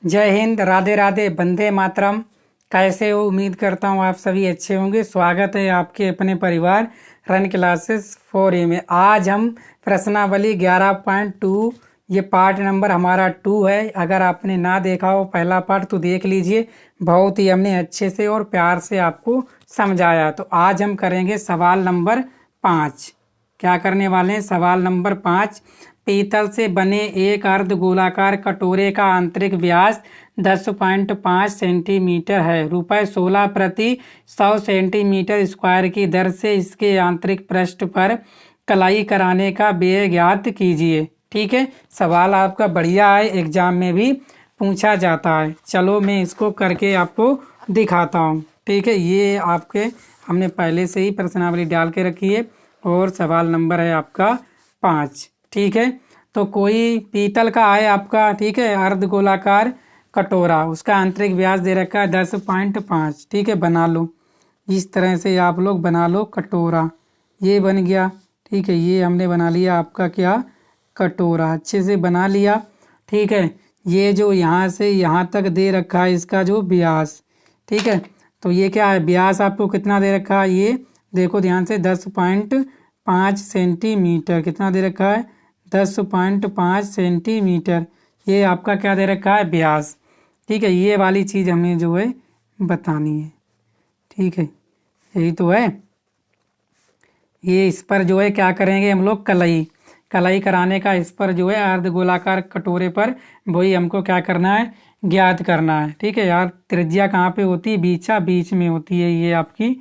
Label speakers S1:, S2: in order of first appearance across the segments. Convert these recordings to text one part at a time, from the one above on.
S1: जय हिंद, राधे राधे, वंदे मातरम। कैसे हो? उम्मीद करता हूँ आप सभी अच्छे होंगे। स्वागत है आपके अपने परिवार रन क्लासेस 4A में। आज हम प्रश्नावली 11.2, ये पार्ट नंबर हमारा 2 है। अगर आपने ना देखा हो पहला पार्ट तो देख लीजिए, बहुत ही हमने अच्छे से और प्यार से आपको समझाया। तो आज हम करेंगे सवाल नंबर 5। क्या करने वाले हैं? सवाल नंबर 5। पीतल से बने एक अर्ध गोलाकार कटोरे का आंतरिक व्यास 10.5 सेंटीमीटर है। रुपए 16 प्रति 100 सेंटीमीटर स्क्वायर की दर से इसके आंतरिक पृष्ठ पर कलाई कराने का व्यय ज्ञात कीजिए। ठीक है, सवाल आपका बढ़िया है, एग्जाम में भी पूछा जाता है। चलो मैं इसको करके आपको दिखाता हूँ। ठीक है, ये आपके हमने पहले से ही प्रश्नावली डाल के रखी है और सवाल नंबर है आपका 5। ठीक है, तो कोई पीतल का है आपका, ठीक है, अर्ध गोलाकार कटोरा, उसका आंतरिक व्यास दे रखा है 10.5। ठीक है, बना लो इस तरह से, आप लोग बना लो कटोरा। ये बन गया। ठीक है, ये हमने बना लिया आपका क्या, कटोरा, अच्छे से बना लिया। ठीक है, ये जो यहाँ से यहाँ तक दे रखा है इसका जो व्यास, ठीक है, तो ये क्या है, व्यास आपको कितना दे रखा है, ये देखो ध्यान से 10.5 सेंटीमीटर। कितना दे रखा है? 10.5 सेंटीमीटर। ये आपका क्या दे रखा है, व्यास। ठीक है, ये वाली चीज़ हमें जो है बतानी है। ठीक है, यही तो है। ये इस पर जो है क्या करेंगे हम लोग, कलाई कलाई कराने का इस पर जो है अर्ध गोलाकार कटोरे पर, वही हमको क्या करना है, ज्ञात करना है। ठीक है यार, त्रिज्या कहाँ पे होती है? बीच में होती है ये आपकी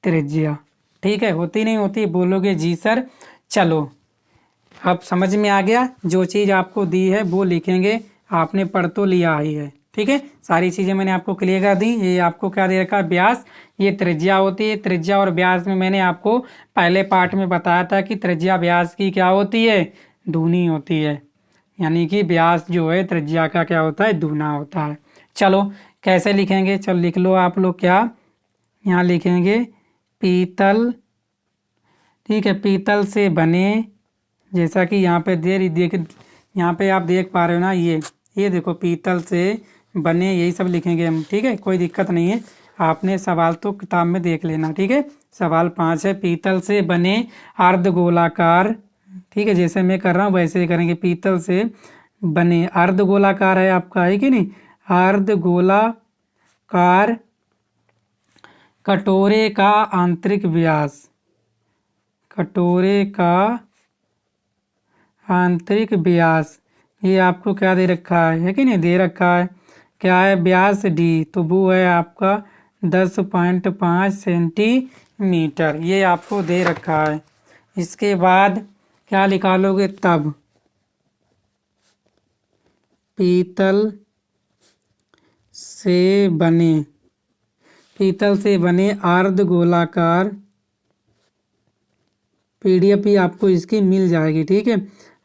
S1: त्रिज्या। ठीक है, होती नहीं होती? बोलोगे जी सर। चलो अब समझ में आ गया। जो चीज़ आपको दी है वो लिखेंगे, आपने पढ़ तो लिया ही है। ठीक है, सारी चीज़ें मैंने आपको क्लियर कर दी। ये आपको क्या दे रखा है, व्यास, ये त्रिज्या होती है। त्रिज्या और व्यास में मैंने आपको पहले पार्ट में बताया था कि त्रिज्या व्यास की क्या होती है, दूनी होती है। यानी कि व्यास जो है त्रिज्या का क्या होता है, दूना होता है। चलो कैसे लिखेंगे, चलो लिख लो आप लोग। क्या यहाँ लिखेंगे, पीतल, ठीक है, पीतल से बने, जैसा कि यहाँ पे देख, यहाँ पे आप देख पा रहे हो ना, ये देखो, पीतल से बने, यही सब लिखेंगे हम। ठीक है, कोई दिक्कत नहीं है, आपने सवाल तो किताब में देख लेना। ठीक है, सवाल 5 है, पीतल से बने अर्ध गोलाकार, ठीक है, जैसे मैं कर रहा हूँ वैसे ही करेंगे। पीतल से बने, अर्ध गोलाकार है आपका, है कि नहीं, अर्ध गोलाकार कटोरे का आंतरिक व्यास, कटोरे का आंतरिक व्यास, ये आपको क्या दे रखा है कि नहीं, दे रखा है। क्या है, व्यास डी, तो वो है आपका 10.5 सेंटीमीटर, ये आपको दे रखा है। इसके बाद क्या निकालोगे, तब पीतल से बने, पीतल से बने अर्ध गोलाकार, PDF ही आपको इसकी मिल जाएगी। ठीक है,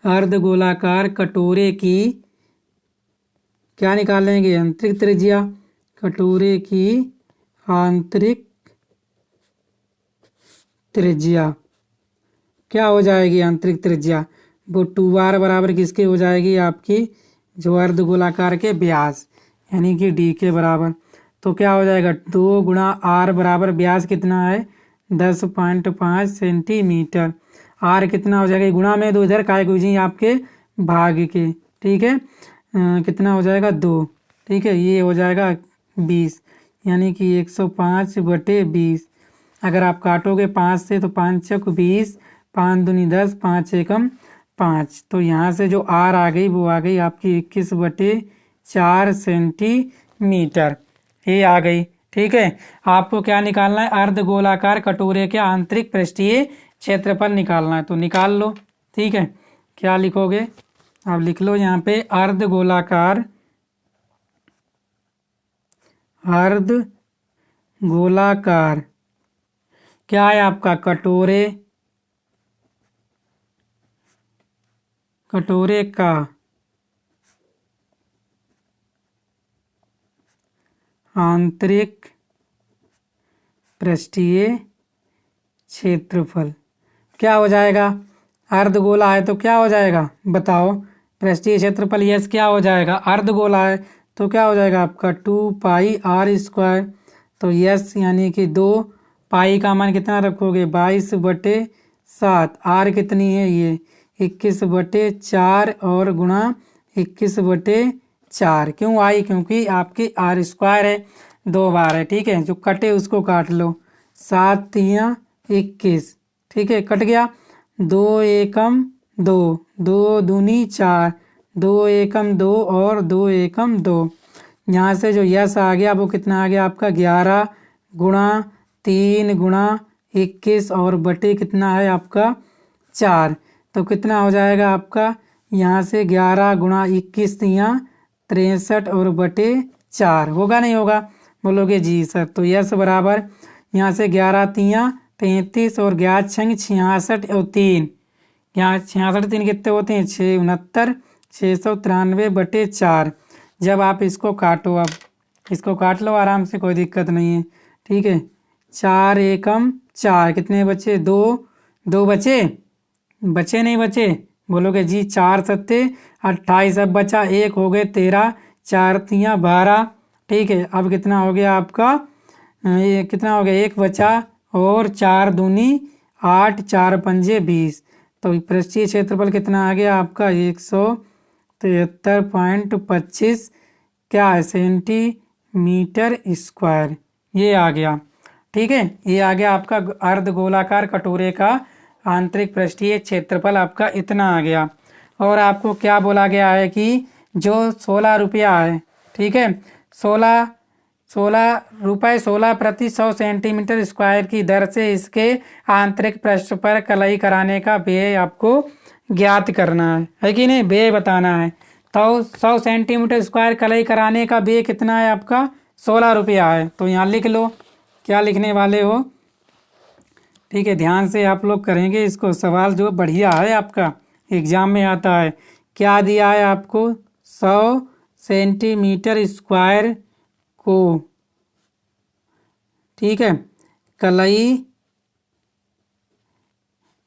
S1: अर्ध गोलाकार कटोरे की क्या निकालेंगे, आंतरिक त्रिज्या, कटोरे की आंतरिक त्रिज्या क्या हो जाएगी, आंतरिक त्रिज्या, वो 2R बराबर किसके हो जाएगी, आपकी जो अर्ध गोलाकार के व्यास, यानी कि D के बराबर। तो क्या हो जाएगा, 2 गुणा R बराबर व्यास कितना है, 10.5 सेंटीमीटर। R कितना हो जाएगा, गुणा में 2 इधर काय गुजी आपके भाग के। ठीक है, कितना हो जाएगा, 2। ठीक है, ये हो जाएगा 20, यानी कि 105/20। अगर आप काटोगे 5 से तो 5 चौक 20, 5 दूनी 10, 5 एकम 5, तो यहाँ से जो R आ गई वो आ गई आपकी 21/4 सेंटीमीटर, ये आ गई। ठीक है, आपको क्या निकालना है, अर्ध गोलाकार कटोरे के आंतरिक पृष्ठीय क्षेत्रफल निकालना है, तो निकाल लो। ठीक है, क्या लिखोगे, आप लिख लो यहाँ पे, अर्ध गोलाकार, अर्ध गोलाकार क्या है आपका, कटोरे, कटोरे का आंतरिक पृष्ठीय क्षेत्रफल क्या हो जाएगा, अर्धगोला है तो क्या हो जाएगा बताओ, पृष्ठीय क्षेत्रफल यस क्या हो जाएगा, अर्धगोला है तो क्या हो जाएगा आपका 2πr²। तो यस यानी कि 2 पाई का मान कितना रखोगे 22/7। आर कितनी है ये 21/4 और गुणा 21/4। क्यों आई क्योंकि आपकी r² है 2 बार है। ठीक है, जो कटे उसको काट लो। 7 तिया 21। ठीक है, कट गया। 2 एकम 2, 2 दूनी 4, 2 एकम 2 और 2 एकम 2। यहाँ से जो यस आ गया वो कितना आ गया आपका 11 गुणा 3 गुणा 21 और बटे कितना है आपका 4। तो कितना हो जाएगा आपका यहाँ से 11 गुणा 21 तिया 63 और बटे 4। होगा नहीं होगा, बोलोगे जी सर। तो यस बराबर यहाँ से 11 तिया 33 और 11 छंग 66 और 3। यहाँ 66 3 कितने होते हैं 6 69 693/4। जब आप इसको काटो, अब इसको काट लो आराम से, कोई दिक्कत नहीं है। ठीक है, 4 एकम 4 कितने बचे 2, 2 बचे नहीं बचे, बोलोगे जी 4 सत्ते 28। अब बचा 1 हो गए 13, 4 तिया 12। ठीक है, अब कितना हो गया आपका ये कितना हो गया 1 बचा और 4 दूनी 8, 4 पंजे 20। तो पृष्ठीय क्षेत्रफल कितना आ गया आपका 173.25 क्या है सेंटीमीटर स्क्वायर, ये आ गया। ठीक है, ये आ गया आपका अर्ध गोलाकार कटोरे का आंतरिक पृष्ठीय क्षेत्रफल आपका इतना आ गया। और आपको क्या बोला गया है कि जो 16 रुपया है, ठीक है, 16 रुपये 16 प्रति 100 सेंटीमीटर स्क्वायर की दर से इसके आंतरिक पृष्ठ पर कलई कराने का व्यय आपको ज्ञात करना है कि नहीं, व्यय बताना है। तो 100 सेंटीमीटर स्क्वायर कलई कराने का व्यय कितना है आपका 16 रुपया है। तो यहाँ लिख लो क्या लिखने वाले हो। ठीक है, ध्यान से आप लोग करेंगे इसको, सवाल जो बढ़िया है आपका एग्जाम में आता है। क्या दिया है आपको 100 सेंटीमीटर स्क्वायर को, ठीक है, कलई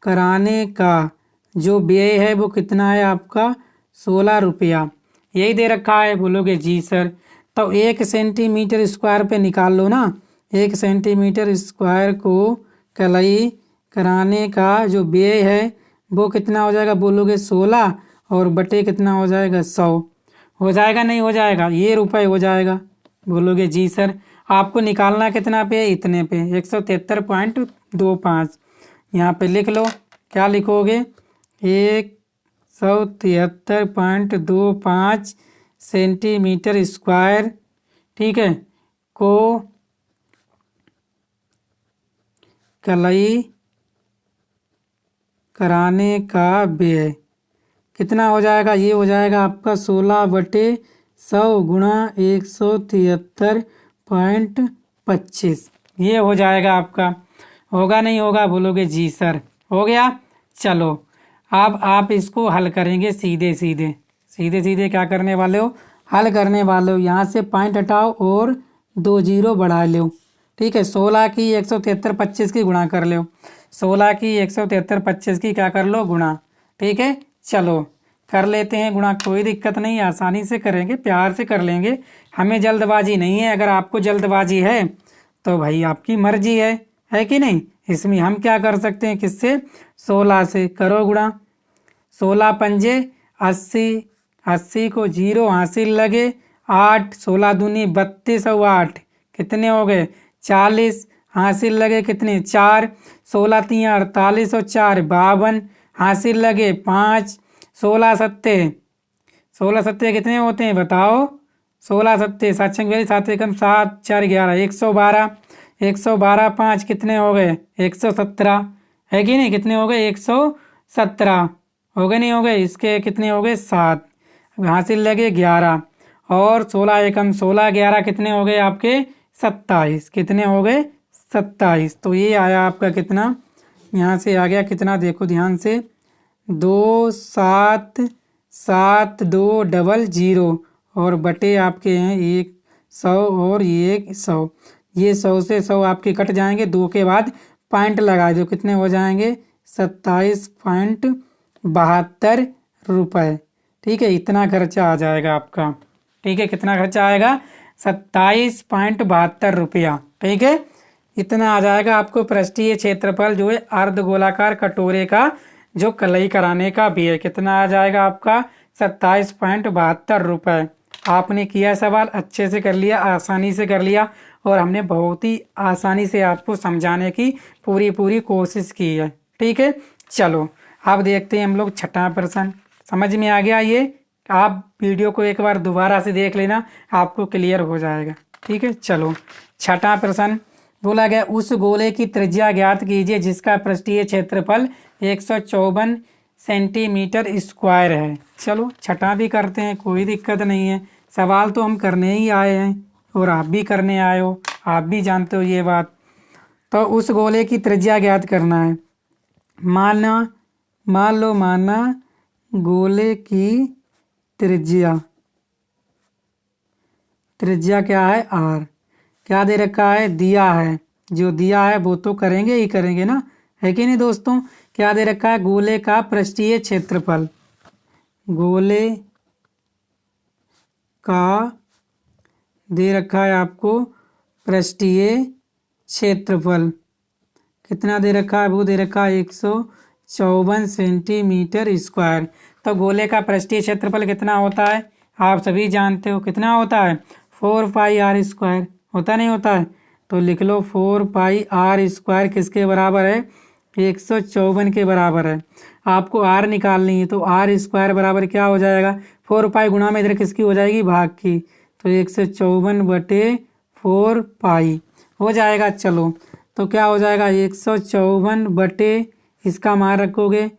S1: कराने का जो व्यय है वो कितना है आपका 16 रुपया, यही दे रखा है। बोलोगे जी सर। तो 1 सेंटीमीटर स्क्वायर पे निकाल लो ना, 1 सेंटीमीटर स्क्वायर को कलई कराने का जो व्यय है वो कितना हो जाएगा, बोलोगे 16 और बटे कितना हो जाएगा 100। हो जाएगा नहीं हो जाएगा, ये रुपए हो जाएगा। बोलोगे जी सर। आपको निकालना कितना पे, इतने पे 173.25। यहाँ पे लिख लो, क्या लिखोगे 173.25 सेंटीमीटर स्क्वायर, ठीक है, को कलई कराने का व्यय कितना हो जाएगा, ये हो जाएगा आपका 16/100 गुणा 173.25। ये हो जाएगा आपका। होगा नहीं होगा, बोलोगे जी सर। हो गया। चलो अब आप इसको हल करेंगे सीधे सीधे। सीधे सीधे क्या करने वाले हो, हल करने वाले हो। यहाँ से पॉइंट हटाओ और 2 जीरो बढ़ा लो। ठीक है, 16 की 173.25 की गुणा कर लो। 16 की 173.25 की क्या कर लो, गुणा। ठीक है, चलो कर लेते हैं गुणा, कोई दिक्कत नहीं, आसानी से करेंगे, प्यार से कर लेंगे, हमें जल्दबाजी नहीं है। अगर आपको जल्दबाजी है तो भाई आपकी मर्जी है कि नहीं। इसमें हम क्या कर सकते हैं, किससे 16 से करो गुणा। 16 पंजे 80, 80 को 0 हासिल लगे 8, 16 दूनी 32 और 8 कितने हो गए 40 हासिल लगे कितने 4, 16 तीन 48 और 4 52 हासिल लगे 5, 16 सत्ते कितने होते हैं बताओ। 16 सत्ते 7 छंग 7 एकम 7 4 11 112, 112 5 कितने हो गए 117, है कि नहीं। कितने हो गए 117 हो गए नहीं हो गए, इसके कितने हो गए 7 हासिल लगे 11 और 16 एकम 16 11 कितने हो गए आपके 27, कितने हो गए 27। तो ये आया आपका कितना, यहाँ से आ गया कितना, देखो ध्यान से 2 7 7 2 डबल 0 और बटे आपके हैं 100 और ये 100। ये 100 से 100 आपके कट जाएंगे, 2 के बाद पॉइंट लगा दो, कितने हो जाएंगे 27.72 रुपये। ठीक है, इतना खर्चा आ जाएगा आपका। ठीक है, कितना खर्चा आएगा? 27.72 रुपया। ठीक है, इतना आ जाएगा आपको पृष्ठीय क्षेत्रफल जो है अर्ध गोलाकार कटोरे का जो कलई कराने का भी है। कितना आ जाएगा आपका? 27.72 रुपये। आपने किया सवाल, अच्छे से कर लिया, आसानी से कर लिया, और हमने बहुत ही आसानी से आपको समझाने की पूरी कोशिश की है। ठीक है, चलो अब देखते हैं हम लोग छठा प्रश्न। समझ में आ गया ये? आप वीडियो को एक बार दोबारा से देख लेना, आपको क्लियर हो जाएगा। ठीक है, चलो छठा प्रश्न बोला गया, उस गोले की त्रिज्या ज्ञात कीजिए जिसका पृष्ठीय क्षेत्रफल 154 सेंटीमीटर स्क्वायर है। चलो छठा भी करते हैं, कोई दिक्कत नहीं है। सवाल तो हम करने ही आए हैं और आप भी करने आए हो, आप भी जानते हो ये बात। तो उस गोले की त्रिज्या ज्ञात करना है। माना गोले की त्रिज्या क्या है? आर। क्या दे रखा है? दिया है। जो दिया है वो तो करेंगे ही करेंगे ना, है कि नहीं दोस्तों? क्या दे रखा है? गोले का पृष्ठीय क्षेत्रफल। गोले का दे रखा है आपको पृष्ठीय क्षेत्रफल। कितना दे रखा है? वो दे रखा है 154 सेंटीमीटर स्क्वायर। तो गोले का पृष्ठीय क्षेत्रफल कितना होता है? आप सभी जानते हो कितना होता है? 4 पाई आर स्क्वायर। होता नहीं होता है? तो लिख लो 4 पाई आर स्क्वायर किसके बराबर है? 154 के बराबर है। आपको आर निकालनी है, तो आर स्क्वायर बराबर क्या हो जाएगा? 4 पाई गुणा में इधर किसकी हो जाएगी? भाग की। तो 154/4 पाई हो जाएगा। चलो तो क्या हो जाएगा? 154 बटे इसका मान रखोगे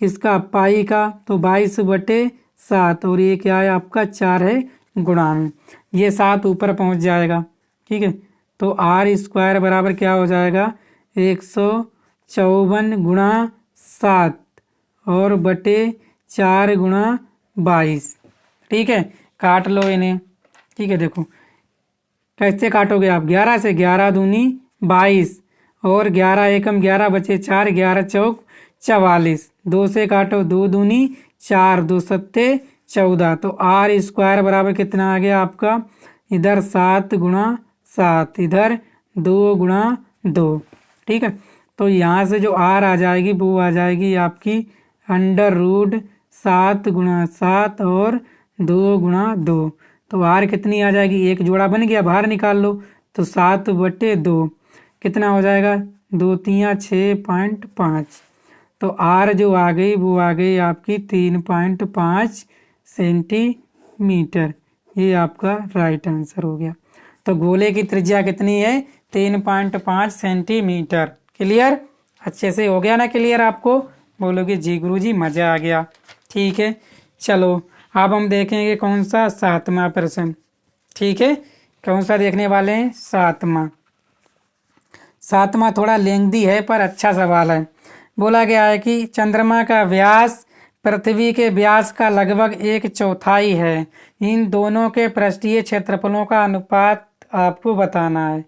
S1: किसका? पाई का, तो 22/7, और ये क्या है आपका? 4 है गुणा में, ये 7 ऊपर पहुंच जाएगा। ठीक है, तो आर स्क्वायर बराबर क्या हो जाएगा? 154 गुणा 7 और बटे 4 गुणा 22। ठीक है, काट लो इन्हें। ठीक है, देखो कैसे काटोगे आप? 11 से, 11 दूनी 22, और 11 एकम 11 बचे 4, 11 चौक 44। 2 से काटो, 2 दूनी 4, 2 सत्ते 14। तो आर स्क्वायर बराबर कितना आ गया आपका? इधर 7 गुणा 7, इधर 2 गुणा 2। ठीक है, तो यहाँ से जो आर आ जाएगी वो आ जाएगी आपकी √7 गुणा 7 और 2 गुणा 2। तो आर कितनी आ जाएगी? एक जोड़ा बन गया, बाहर निकाल लो, तो 7/2 कितना हो जाएगा? 2 तियाँ 6.5। तो आर जो आ गई वो आ गई आपकी 3.5 सेंटीमीटर। ये आपका राइट आंसर हो गया। तो गोले की त्रिज्या कितनी है? 3.5 सेंटीमीटर। क्लियर? अच्छे से हो गया ना क्लियर आपको? बोलोगे जी गुरुजी मज़ा आ गया। ठीक है, चलो अब हम देखेंगे कौन सा? 7वां प्रश्न। ठीक है, कौन सा देखने वाले हैं? 7वां थोड़ा लेंदी है पर अच्छा सवाल है। बोला गया है कि चंद्रमा का व्यास पृथ्वी के व्यास का लगभग 1/4 है। इन दोनों के पृष्ठीय क्षेत्रफलों का अनुपात आपको बताना है।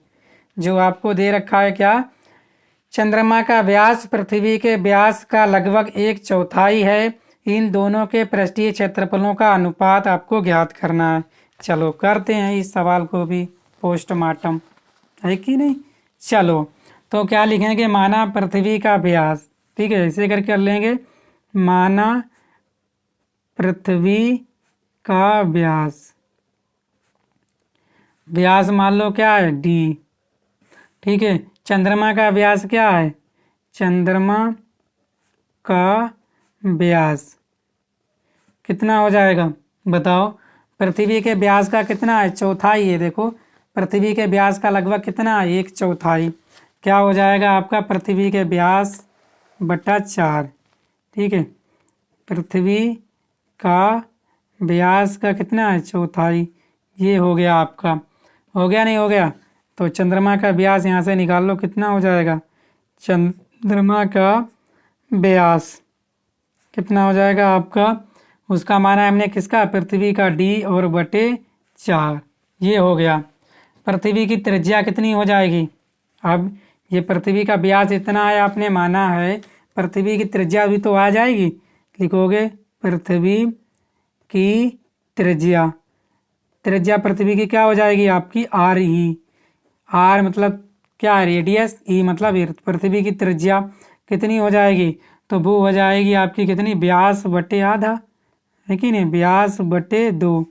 S1: जो आपको दे रखा है क्या? चंद्रमा का व्यास पृथ्वी के व्यास का लगभग 1/4 है। इन दोनों के पृष्ठीय क्षेत्रफलों का अनुपात आपको ज्ञात करना है। चलो करते हैं इस सवाल को भी पोस्टमार्टम, है कि नहीं? चलो तो क्या लिखेंगे? माना पृथ्वी का व्यास। ठीक है, ऐसे करके कर लेंगे। माना पृथ्वी का व्यास, व्यास मान लो क्या है? d। ठीक है, चंद्रमा का व्यास क्या है? चंद्रमा का व्यास कितना हो जाएगा बताओ? पृथ्वी के व्यास का कितना है? चौथाई है। देखो पृथ्वी के व्यास का लगभग कितना है? 1/4। क्या हो जाएगा आपका? पृथ्वी के व्यास बटा 4। ठीक है, पृथ्वी का व्यास का कितना है? चौथाई। ये हो गया आपका। हो गया नहीं हो गया? तो चंद्रमा का व्यास यहाँ से निकाल लो, कितना हो जाएगा? चंद्रमा का व्यास कितना हो जाएगा आपका? उसका माना हमने किसका? पृथ्वी का d और बटे 4। ये हो गया। पृथ्वी की त्रिज्या कितनी हो जाएगी? अब ये पृथ्वी का व्यास इतना है आपने माना है, पृथ्वी की त्रिज्या भी तो आ जाएगी। लिखोगे पृथ्वी की त्रिज्या त्रिज्या पृथ्वी की क्या हो जाएगी आपकी आर ई। आर मतलब क्या है रेडियस, ई मतलब एर्थ। पृथ्वी की त्रिज्या कितनी हो जाएगी, तो वो हो जाएगी आपकी कितनी, व्यास बटे आधा, है कि नहीं, व्यास बटे 2,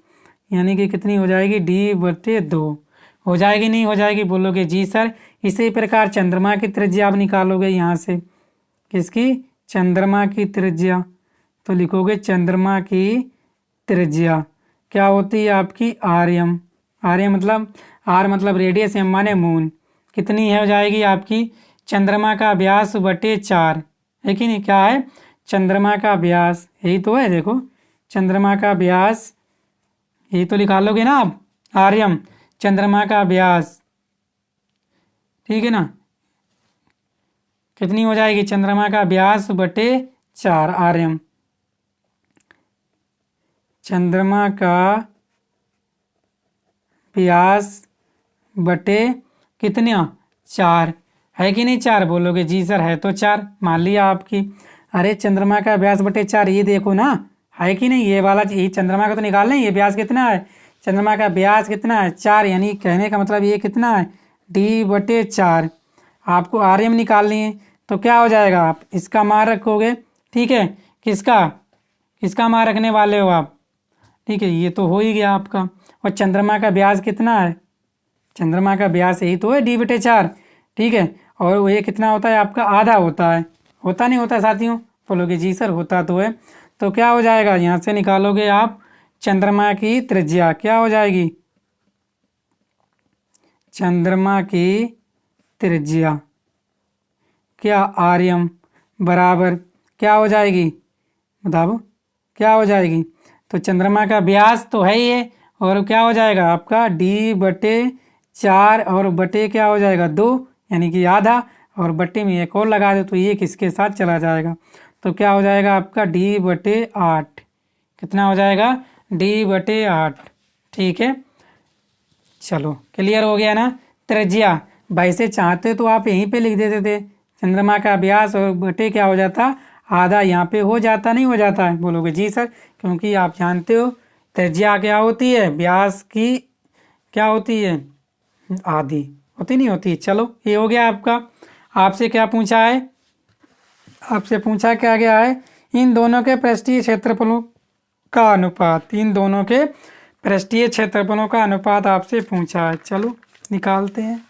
S1: यानी कि कितनी हो जाएगी, डी बटे 2 हो जाएगी। नहीं हो जाएगी, बोलोगे जी सर। इसी प्रकार चंद्रमा की त्रिज्या आप निकालोगे यहाँ से, किसकी, चंद्रमा की त्रिज्या। तो लिखोगे चंद्रमा की त्रिज्या क्या होती है आपकी, आर्यम। आर्यम मतलब, आर मतलब रेडियस, एम माने मून। कितनी है हो जाएगी आपकी, चंद्रमा का व्यास बटे 4, है कि नहीं, क्या है, चंद्रमा का व्यास, यही तो है, देखो चंद्रमा का व्यास, यही तो निकालोगे ना आप, आर्यम चंद्रमा का व्यास, ठीक है ना। कितनी हो जाएगी, चंद्रमा का व्यास बटे 4 आर्यम। चंद्रमा का व्यास बटे कितना, 4, है कि नहीं 4, बोलोगे जी सर है तो 4, मान लिया आपकी। अरे चंद्रमा का व्यास बटे 4, ये देखो ना, है कि नहीं, ये वाला, ये चंद्रमा का तो निकाल लें, ये व्यास कितना है, चंद्रमा का व्यास कितना है 4, यानी कहने का मतलब ये कितना है, डी बटे 4। आपको आर्यम निकालनी है, तो क्या हो जाएगा, आप इसका मान रखोगे, ठीक है, किसका, किसका मान रखने वाले हो आप, ठीक है, ये तो हो ही गया आपका। और चंद्रमा का व्यास कितना है, चंद्रमा का व्यास यही तो है, डी बटे 4, ठीक है। और ये कितना होता है आपका, आधा होता है, होता नहीं होता साथियों, बोलोगे जी सर होता तो है। तो क्या हो जाएगा, यहाँ से निकालोगे आप चंद्रमा की त्रिज्या, क्या हो जाएगी, चंद्रमा की त्रिज्या क्या, आर्यम बराबर क्या हो जाएगी, बताओ क्या हो जाएगी। तो चंद्रमा का व्यास तो है ही है, और क्या हो जाएगा आपका, डी बटे 4, और बटे क्या हो जाएगा 2, यानी कि आधा, और बटे में एक और लगा दो तो ये किसके साथ चला जाएगा, तो क्या हो जाएगा आपका, डी बटे 8। कितना हो जाएगा, डी बटे 8, ठीक है। चलो क्लियर हो गया ना। त्रिज्या वैसे चाहते तो आप यहीं पे लिख देते थे, चंद्रमा का व्यास और बटे क्या हो जाता, आधा, यहाँ पे हो जाता, नहीं हो जाता है, बोलोगे जी सर, क्योंकि आप जानते हो त्रिज्या क्या होती है, व्यास की क्या होती है, आधी होती, नहीं होती। चलो ये हो गया आपका। आपसे क्या पूछा है, आपसे पूछा क्या गया है, इन दोनों के पृष्ठीय क्षेत्रफलों का अनुपात, इन दोनों के पृष्ठीय क्षेत्रफलों का अनुपात आपसे पूछा है। चलो निकालते हैं,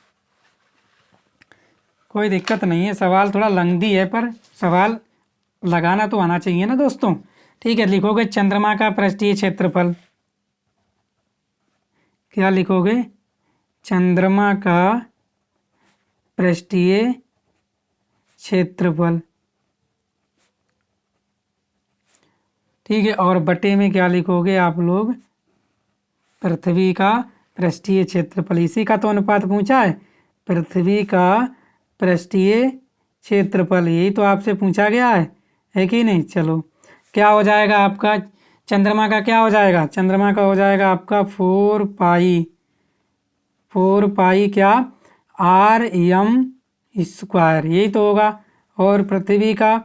S1: कोई दिक्कत नहीं है, सवाल थोड़ा लंबी है पर सवाल लगाना तो आना चाहिए ना दोस्तों। ठीक है, लिखोगे चंद्रमा का पृष्ठीय क्षेत्रफल, क्या लिखोगे, चंद्रमा का पृष्ठीय क्षेत्रफल, ठीक है। और बटे में क्या लिखोगे आप लोग, पृथ्वी का पृष्ठीय क्षेत्रफल, इसी का तो अनुपात पूछा है, पृथ्वी का पृष्ठीय क्षेत्रफल, यही तो आपसे पूछा गया है कि नहीं। चलो क्या हो जाएगा आपका, चंद्रमा का क्या हो जाएगा, चंद्रमा का हो जाएगा आपका 4 पाई क्या, आर एम स्क्वायर, यही तो होगा। और पृथ्वी का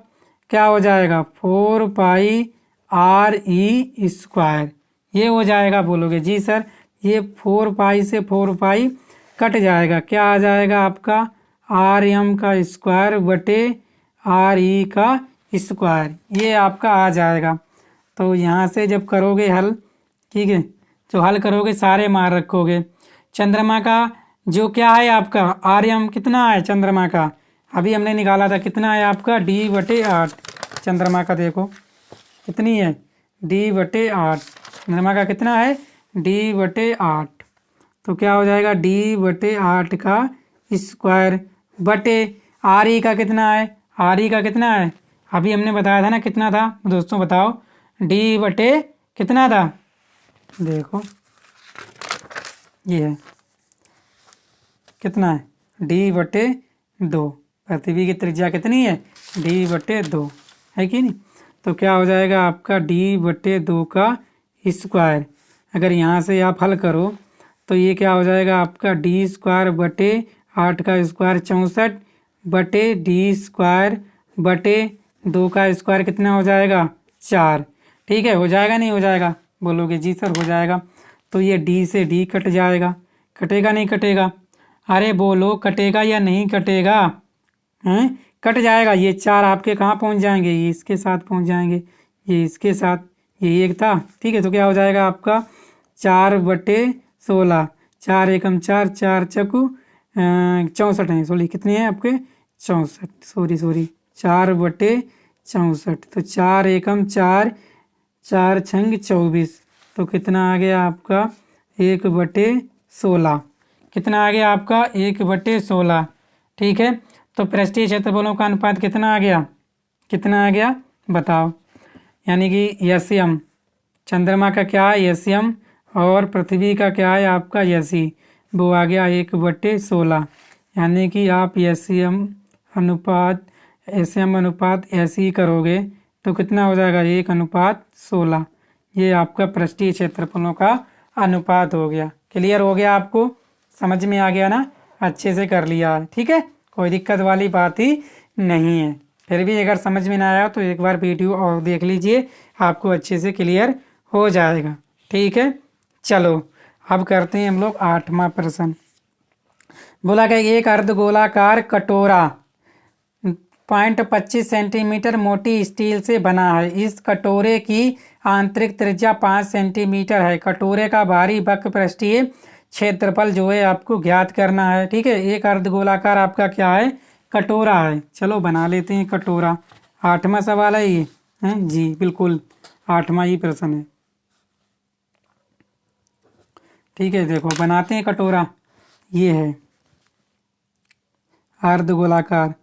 S1: क्या हो जाएगा, 4 पाई आर ई स्क्वायर, ये हो जाएगा, बोलोगे जी सर। ये 4 पाई से 4 पाई कट जाएगा, क्या आ जाएगा आपका, आर एम का स्क्वायर बटे आर ई का स्क्वायर, ये आपका आ जाएगा। तो यहाँ से जब करोगे हल, ठीक है, जो हल करोगे सारे मान रखोगे। चंद्रमा का जो क्या है आपका, आर एम कितना है चंद्रमा का, अभी हमने निकाला था, कितना है आपका, डी बटे 8। चंद्रमा का देखो कितनी है, डी बटे 8, चंद्रमा का कितना है, डी बटे 8। तो क्या हो जाएगा, डी बटे 8 का स्क्वायर बटे आर ई का कितना है, आर ई का कितना है, अभी हमने बताया था ना कितना था दोस्तों, बताओ, डी बटे कितना था, देखो ये है, कितना है, डी बटे 2। पृथ्वी की त्रिज्या कितनी है, डी बटे 2, है कि नहीं। तो क्या हो जाएगा आपका, डी बटे 2 का स्क्वायर। अगर यहाँ से आप हल करो तो ये क्या हो जाएगा आपका, डी स्क्वायर बटे 8 का स्क्वायर 64 बटे डी स्क्वायर बटे 2 का स्क्वायर कितना हो जाएगा, 4। ठीक है, हो जाएगा नहीं हो जाएगा, बोलोगे जी सर हो जाएगा। तो ये डी से डी कट जाएगा, कटेगा नहीं कटेगा? अरे बोलो कटेगा या नहीं कटेगा? हैं, कट जाएगा। ये 4 आपके कहाँ पहुँच जाएंगे? ये इसके साथ पहुँच जाएंगे, ये इसके साथ, ये एक था, ठीक है। तो क्या हो जाएगा आपका 4/16, 4 एकम 4, 4 चकु 64 हैं, सॉरी कितने हैं आपके? 64, सॉरी 4/64। तो 4 एकम 4, 4 छंग 24, तो कितना आ गया आपका 1/16। कितना आ गया आपका 1/16, ठीक है। तो पृष्ठीय क्षेत्रफलों का अनुपात कितना आ गया? कितना आ गया बताओ? यानी कि एसएम, चंद्रमा का क्या है? एसएम, और पृथ्वी का क्या है आपका? एसई, वो आ गया 1/16। यानी कि आप एसएम अनुपात एसई करोगे तो कितना हो जाएगा? 1/16। ये आपका पृष्ठीय क्षेत्रफलों का अनुपात हो गया। क्लियर हो गया आपको? समझ में आ गया ना? अच्छे से कर लिया है, ठीक है, कोई दिक्कत वाली बात ही नहीं है। फिर भी अगर समझ में ना आया तो एक बार वीडियो और देख लीजिए, आपको अच्छे से क्लियर हो जाएगा, ठीक है। चलो अब करते हैं हम लोग 8वां प्रश्न। बोला कि एक अर्धगोलाकार कटोरा 0.25 सेंटीमीटर मोटी स्टील से बना है। इस कटोरे की आंतरिक त्रिज्या 5 सेंटीमीटर है। कटोरे का बाहरी वक्र पृष्ठीय क्षेत्रफल जो है आपको ज्ञात करना है, ठीक है। एक अर्धगोलाकार आपका क्या है? कटोरा है। चलो बना लेते हैं कटोरा। 8वां सवाल है ये, है जी, बिल्कुल 8वां ही प्रश्न है, ठीक है। देखो बनाते हैं कटोरा। ये है अर्धगोलाकार,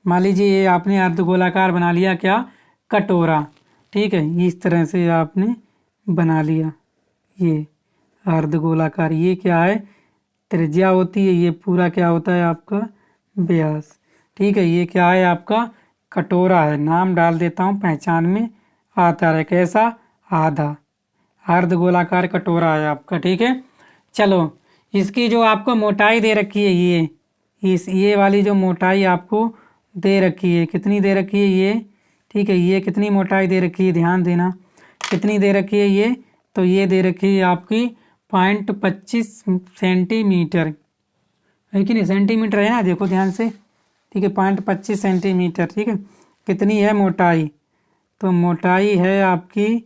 S1: मान लीजिए ये आपने अर्धगोलाकार बना लिया क्या? कटोरा, ठीक है। इस तरह से आपने बना लिया ये अर्धगोलाकार। ये क्या है? त्रिज्या होती है, ये पूरा क्या होता है आपका? व्यास, ठीक है। ये क्या है आपका? कटोरा है। नाम डाल देता हूँ, पहचान में आता है। कैसा? आधा। अर्धगोलाकार कटोरा है आपका, ठीक है। चलो इसकी जो आपको मोटाई दे रखी है, ये वाली जो मोटाई आपको दे रखी है, कितनी दे रखी है ये? ठीक है, ये कितनी मोटाई दे रखी है? ध्यान देना, कितनी दे रखी है ये? तो ये दे रखी है आपकी 0.25 सेंटीमीटर, है कि नहीं? सेंटीमीटर है ना, देखो ध्यान से, ठीक है। 0.25 सेंटीमीटर, ठीक है। कितनी है मोटाई? तो मोटाई है आपकी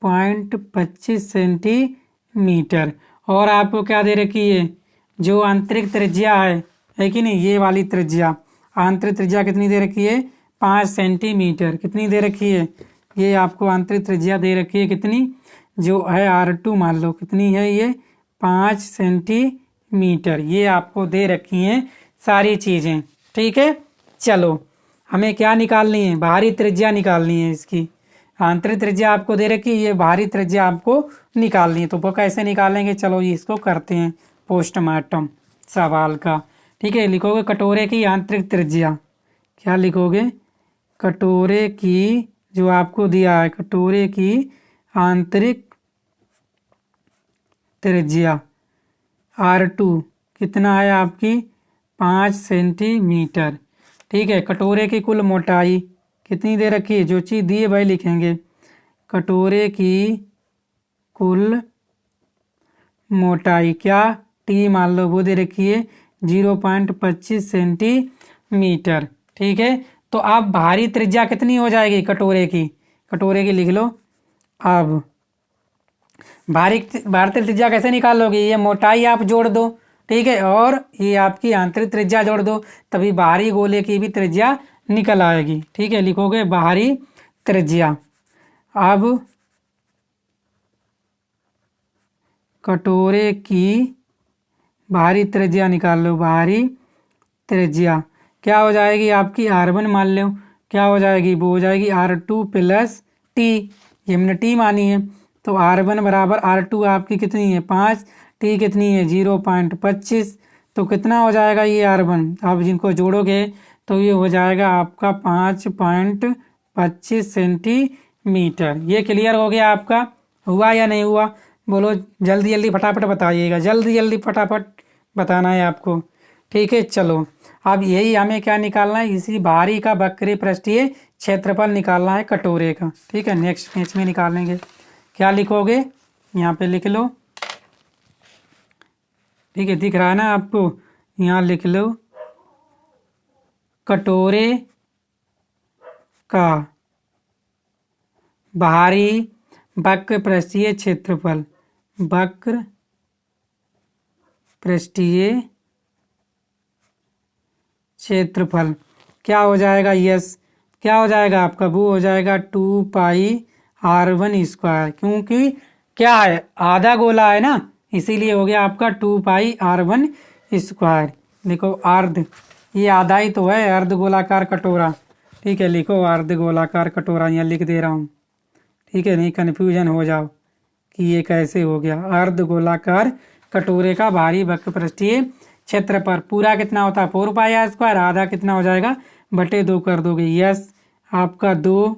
S1: 0.25 सेंटीमीटर। और आपको क्या दे रखी है? जो आंतरिक त्रिज्या है कि नहीं? ये वाली त्रिज्या, आंतरिक त्रिज्या कितनी दे रखी है? 5 सेंटीमीटर। कितनी दे रखी है? ये आपको आंतरिक त्रिज्या दे रखी है कितनी? जो है R2 मान लो, कितनी है ये? 5 सेंटीमीटर। ये आपको दे रखी हैं सारी चीज़ें, ठीक है। चलो हमें क्या निकालनी है? बाहरी त्रिज्या निकालनी है इसकी। आंतरिक त्रिज्या आपको दे रखी है, ये बाहरी त्रिज्या आपको निकालनी है। तो वो कैसे निकालेंगे? चलो इसको करते हैं पोस्टमार्टम सवाल का, ठीक है। लिखोगे कटोरे की आंतरिक त्रिज्या। क्या लिखोगे? कटोरे की, जो आपको दिया है, कटोरे की आंतरिक त्रिज्या R2 कितना है आपकी? 5 सेंटीमीटर, ठीक है। कटोरे की कुल मोटाई कितनी दे रखी है? जो चीज़ दी है वही लिखेंगे। कटोरे की कुल मोटाई क्या? T मान लो, वो दे रखी है 0.25 सेंटीमीटर, ठीक है। तो अब बाहरी त्रिज्या कितनी हो जाएगी कटोरे की? कटोरे की लिख लो। अब बाहरी त्रिज्या कैसे निकालोगे? ये मोटाई आप जोड़ दो, ठीक है, और ये आपकी आंतरिक त्रिज्या जोड़ दो, तभी बाहरी गोले की भी त्रिज्या निकल आएगी, ठीक है। लिखोगे बाहरी त्रिज्या। अब कटोरे की बाहरी त्रिज्या निकाल लो। बाहरी त्रिज्या क्या हो जाएगी आपकी? R1 मान लो। क्या हो जाएगी? वो हो जाएगी R2 + T। ये हमने T मानी है, तो R1 बराबर R2 आपकी कितनी है? 5। T कितनी है? 0.25। तो कितना हो जाएगा ये R1? आप जिनको जोड़ोगे तो ये हो जाएगा आपका 5.25 सेंटीमीटर। ये क्लियर हो गया आपका? हुआ या नहीं हुआ? बोलो जल्दी जल्दी फटाफट बताइएगा, जल्दी जल्दी फटाफट बताना है आपको, ठीक है। चलो अब यही हमें क्या निकालना है? इसी बाहरी का वक्रीय पृष्ठीय क्षेत्रफल निकालना है कटोरे का, ठीक है। नेक्स्ट पेज में निकालेंगे। क्या लिखोगे? यहाँ पे लिख लो, ठीक है, दिख रहा है ना आपको। यहाँ लिख लो कटोरे का बाहरी वक्र पृष्ठीय क्षेत्रफल, वक्र पृष्ठीय क्षेत्रफल क्या हो जाएगा, यस क्या हो जाएगा आपका, वो हो जाएगा 2πr1², क्योंकि क्या है आधा गोला है ना, इसीलिए हो गया आपका 2πr1²। देखो अर्ध, ये आधा ही तो है, अर्ध गोलाकार कटोरा, ठीक है, लिखो अर्ध गोलाकार कटोरा, यहाँ लिख दे रहा हूँ, ठीक है, नहीं कन्फ्यूजन हो जाओ कि ये कैसे हो गया। अर्ध गोलाकार कटोरे का बाहरी वक्र पृष्ठीय क्षेत्रफल पूरा कितना होता है 4πr², आधा कितना हो जाएगा बटे 2 कर दोगे, यस आपका 2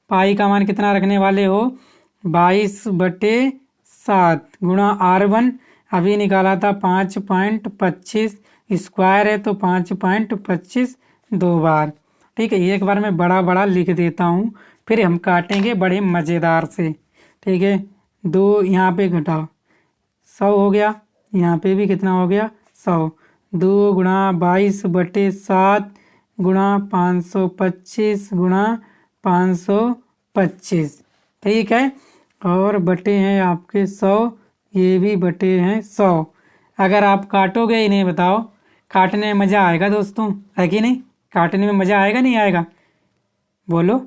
S1: पाई का मान कितना रखने वाले हो 22/7 गुणा r1 अभी निकाला था 5.25 स्क्वायर है तो 5.25 दो बार, ठीक है। एक बार मैं बड़ा बड़ा लिख देता हूँ, फिर हम काटेंगे बड़े मज़ेदार से, ठीक है। 2 यहाँ पे घटाओ 100 हो गया, यहाँ पे भी कितना हो गया 100, 2 गुणा 22/7 गुणा 525 गुणा 525, ठीक है, और बटे हैं आपके 100, ये भी बटे हैं 100। अगर आप काटोगे इन्हें बताओ, काटने में मज़ा आएगा दोस्तों, है कि नहीं, काटने में मज़ा आएगा नहीं आएगा, बोलो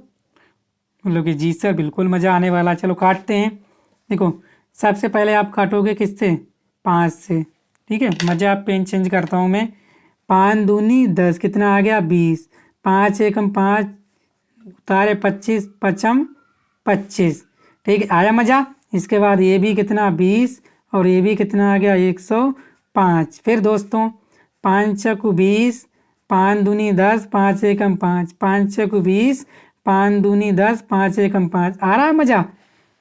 S1: बोलो कि जी सर बिल्कुल मज़ा आने वाला। चलो काटते हैं, देखो सबसे पहले आप काटोगे किससे 5 से, ठीक है, मज़ा आप पेन चेंज करता हूँ मैं, 5 दूनी 10 कितना आ गया 20, 5 एकम 5 उतारे 25 पचम 25, ठीक है, आया मज़ा। इसके बाद ये भी कितना 20 और ये भी कितना आ गया 105। फिर दोस्तों 5 चकु 20, 5 दूनी 10, 5 एकम 5, 5 चकु 20, 5 दूनी 10, 5 एकम 5, आ रहा है मज़ा,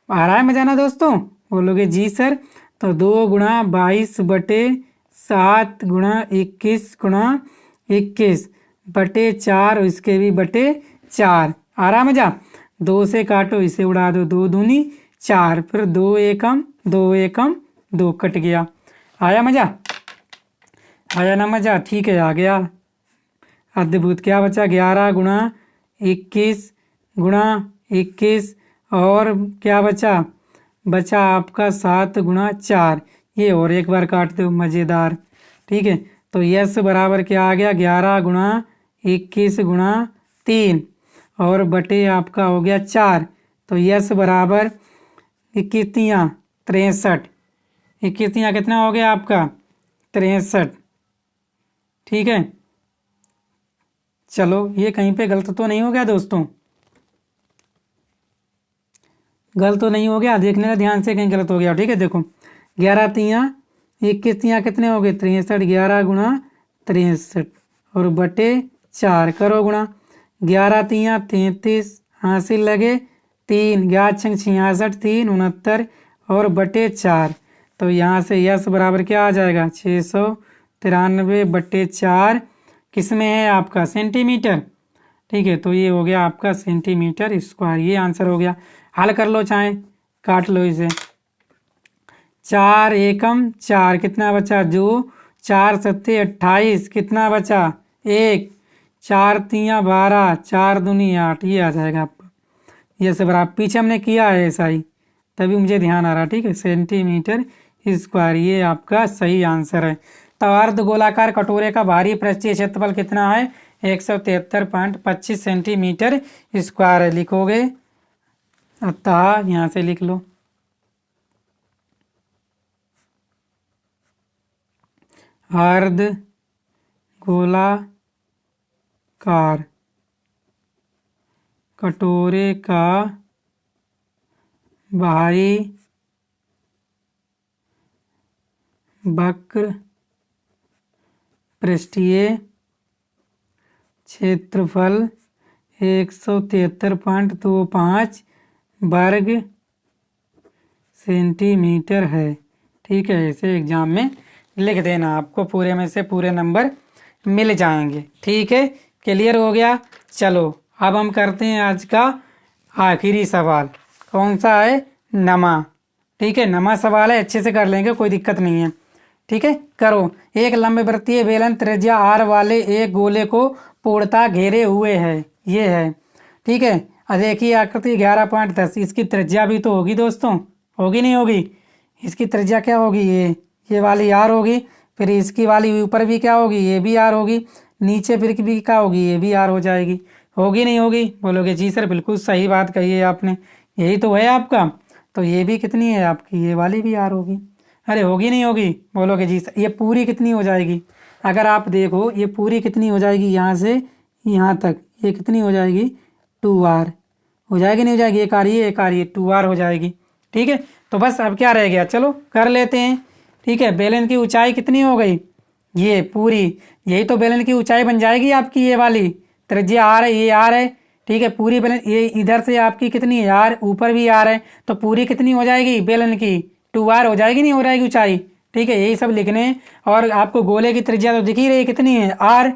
S1: आ रहा है मज़ा ना दोस्तों, बोलोगे जी सर। तो 2 गुणा 22/7 गुणा 21 गुणा 21 बटे 4, और इसके भी बटे 4, आ रहा मज़ा। 2 से काटो इसे उड़ा दो, 2 दूनी 4, फिर 2 एकम 2 एकम 2 कट गया, आया मज़ा, आया ना मज़ा, ठीक है आ गया अद्भुत। क्या बचा 11 गुणा 21 गुणा 21 और क्या बचा, बचा आपका 7 गुणा 4, ये और एक बार काट दो मज़ेदार, ठीक है। तो यस बराबर क्या आ गया 11 गुणा 21 गुणा 3 और बटे आपका हो गया 4, तो यस बराबर 21 तियाँ 63, 21 तियाँ कितना हो गया आपका 63, ठीक है। चलो ये कहीं पे गलत तो नहीं हो गया दोस्तों, गलत तो नहीं हो गया, देखने का ध्यान से कहीं गलत हो गया, ठीक है। देखो 11 तियाँ 21 तियाँ कितने हो गए 63, 11 गुणा 63 और बटे 4 करो गुणा, 11 तियाँ 33 हासिल लगे 3, 11 छंग 66, 3 69 और बटे 4, तो यहाँ से यस बराबर क्या आ जाएगा 693/4, किस में है आपका सेंटीमीटर, ठीक है। तो ये हो गया आपका सेंटीमीटर स्क्वायर, ये आंसर हो गया। हल कर लो चाहे काट लो इसे, 4 एकम 4 कितना बचा 2, 4 सत्ते 28 कितना बचा 1, 4 तियाँ 12, 4 दूनी 8, ये आ जाएगा आपका, ये सब बराबर पीछे हमने किया है ऐसा ही, तभी मुझे ध्यान आ रहा, ठीक है, सेंटीमीटर स्क्वायर, ये आपका सही आंसर है। तो अर्ध गोलाकार कटोरे का बाहरी पृष्ठीय क्षेत्रफल कितना है 173.25 सेंटीमीटर स्क्वायर है, लिखोगे अतः यहाँ से लिख लो अर्ध गोलाकार कटोरे का बाहरी वक्र पृष्ठीय क्षेत्रफल 173.25 वर्ग सेंटीमीटर है, ठीक है। इसे एग्जाम में लिख देना, आपको पूरे में से पूरे नंबर मिल जाएंगे, ठीक है, क्लियर हो गया। चलो अब हम करते हैं आज का आखिरी सवाल, कौन सा है नमा, ठीक है, नवा सवाल है, अच्छे से कर लेंगे, कोई दिक्कत नहीं है। ठीक है, करो। एक लंबे वृत्तीय बेलन त्रिज्या आर वाले एक गोले को पूर्णतः घेरे हुए है, ये है। ठीक है, अब देखिए आकृति 11.10, इसकी त्रिज्या भी तो होगी दोस्तों, होगी नहीं होगी? इसकी त्रिज्या क्या होगी? ये वाली आर होगी, फिर इसकी वाली ऊपर भी क्या होगी? ये भी आर होगी, नीचे फिर भी क्या होगी? ये भी आर हो जाएगी। होगी नहीं होगी? बोलोगे जी सर बिल्कुल सही बात कही है आपने, यही तो है आपका। तो ये भी कितनी है आपकी? ये वाली भी आर होगी। अरे होगी नहीं होगी? बोलोगे जी सर। ये पूरी कितनी हो जाएगी? अगर आप देखो ये पूरी कितनी हो जाएगी, यहाँ से यहाँ तक ये कितनी हो जाएगी? 2r हो जाएगी, नहीं हो जाएगी? एक आ रही है 2r हो जाएगी। ठीक है, तो बस अब क्या रह गया, चलो कर लेते हैं। ठीक है, बेलन की ऊंचाई कितनी हो गई? ये पूरी, यही तो बेलन की ऊंचाई बन जाएगी आपकी, ये वाली त्रिज्या आर है, ये आर है। ठीक है, पूरी बेलन, ये इधर से आपकी कितनी है? आर, ऊपर भी आर है, तो पूरी कितनी हो जाएगी बेलन की? 2r हो जाएगी, नहीं हो जाएगी ऊंचाई? ठीक है, यही सब लिखने हैं। और आपको गोले की त्रिज्या तो दिख ही रही कितनी है? आर।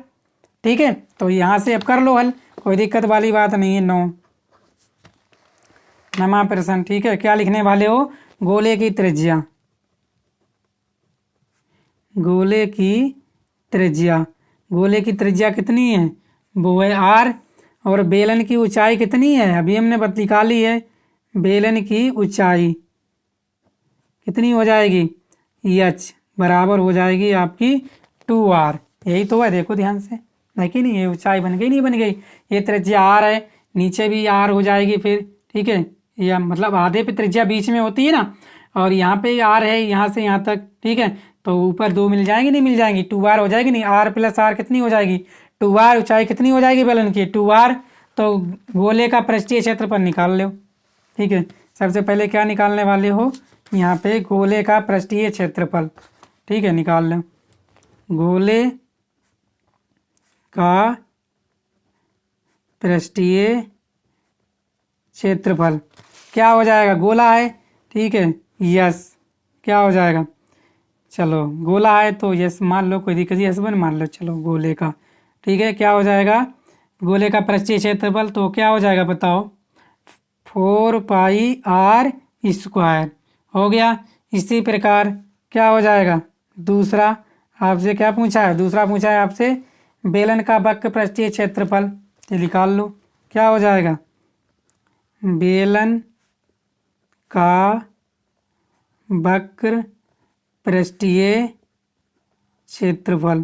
S1: ठीक है, तो यहाँ से अब कर लो हल, कोई दिक्कत वाली बात नहीं है। नमा प्रश्न। ठीक है, क्या लिखने वाले हो? गोले की त्रिज्या, गोले की त्रिज्या, गोले की त्रिज्या कितनी है? वो है आर। और बेलन की ऊंचाई कितनी है? अभी हमने निकाली है। बेलन की ऊंचाई कितनी हो जाएगी? एच बराबर हो जाएगी आपकी 2r। यही तो है, देखो ध्यान से, है कि नहीं? ये ऊंचाई बन गई, नहीं बन गई? ये त्रिज्या आर है, नीचे भी आर हो जाएगी फिर। ठीक है, या मतलब आधे पे त्रिज्या बीच में होती है ना, और यहाँ पे आर है यहाँ से यहाँ तक। ठीक है, तो ऊपर 2 मिल जाएंगी, नहीं मिल जाएंगी? 2r हो जाएगी, नहीं? r प्लस r कितनी हो जाएगी? 2r। ऊंचाई कितनी हो जाएगी बेलन की? 2r। तो गोले का पृष्ठीय क्षेत्रफल निकाल लो। ठीक है, सबसे पहले क्या निकालने वाले हो? यहाँ पे गोले का पृष्ठीय क्षेत्रफल। ठीक है, निकाल लो। गोले का पृष्ठीय क्षेत्रफल क्या हो जाएगा? गोला है, ठीक है, यस। क्या हो जाएगा? चलो गोला है तो यस मान लो, कोई दिक्कत? यस वन मान लो, चलो गोले का। ठीक है, क्या हो जाएगा? गोले का पृष्ठीय क्षेत्रफल तो क्या हो जाएगा बताओ? 4πr² हो गया। इसी प्रकार क्या हो जाएगा? दूसरा आपसे क्या पूछा है? दूसरा पूछा है आपसे बेलन का वक्र पृष्ठीय क्षेत्रफल, ये निकाल लो। क्या हो जाएगा? बेलन का वक्र पृष्ठीय क्षेत्रफल।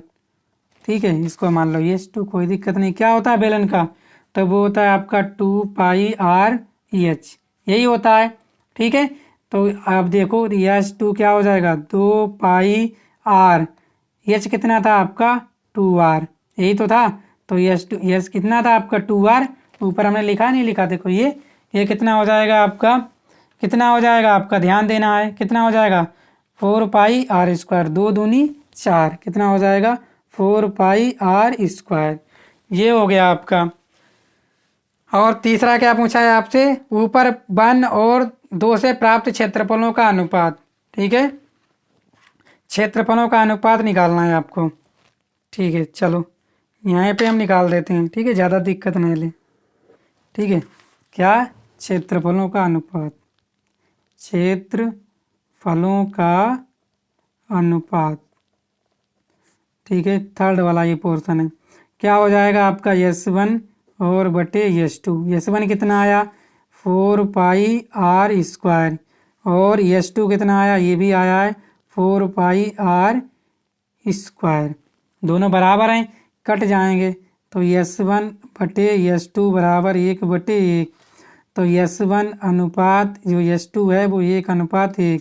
S1: ठीक है, इसको मान लो यस 2, कोई दिक्कत नहीं। क्या होता है बेलन का? तो वो होता है आपका 2πr/h, यही होता है। ठीक है, तो आप देखो यस 2 क्या हो जाएगा? 2πr। एच कितना था आपका? 2r, यही तो था। तो यस कितना था आपका? 2r। ऊपर हमने लिखा नहीं लिखा? देखो ये कितना हो जाएगा आपका? कितना हो जाएगा आपका? ध्यान देना है, कितना हो जाएगा? 4πr², 2 दूनी 4, कितना हो जाएगा? 4πr²। ये हो गया आपका। और तीसरा क्या पूछा है आपसे? ऊपर 1 और 2 से प्राप्त क्षेत्रफलों का अनुपात। ठीक है, क्षेत्रफलों का अनुपात निकालना है आपको। ठीक है, चलो यहाँ पे हम निकाल देते हैं। ठीक है, ज़्यादा दिक्कत नहीं ले। ठीक है, क्या? क्षेत्रफलों का अनुपात, क्षेत्रफलों का अनुपात। ठीक है, थर्ड वाला ये पोर्शन है। क्या हो जाएगा आपका? S1 और बटे S2। S1 कितना आया? 4πr²। और S2 कितना आया? ये भी आया है 4πr²। दोनों बराबर हैं, कट जाएंगे। तो S1 बटे S2 बराबर 1/1। तो S1 अनुपात जो S2 है वो 1/1,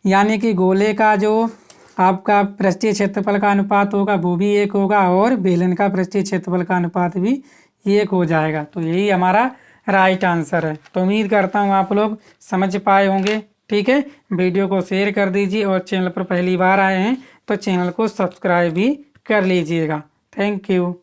S1: यानी कि गोले का जो आपका पृष्ठीय क्षेत्रफल का अनुपात होगा वो भी 1 होगा, और बेलन का पृष्ठीय क्षेत्रफल का अनुपात भी 1 हो जाएगा। तो यही हमारा राइट आंसर है। तो उम्मीद करता हूँ आप लोग समझ पाए होंगे। ठीक है, वीडियो को शेयर कर दीजिए, और चैनल पर पहली बार आए हैं तो चैनल को सब्सक्राइब भी कर लीजिएगा। Thank you.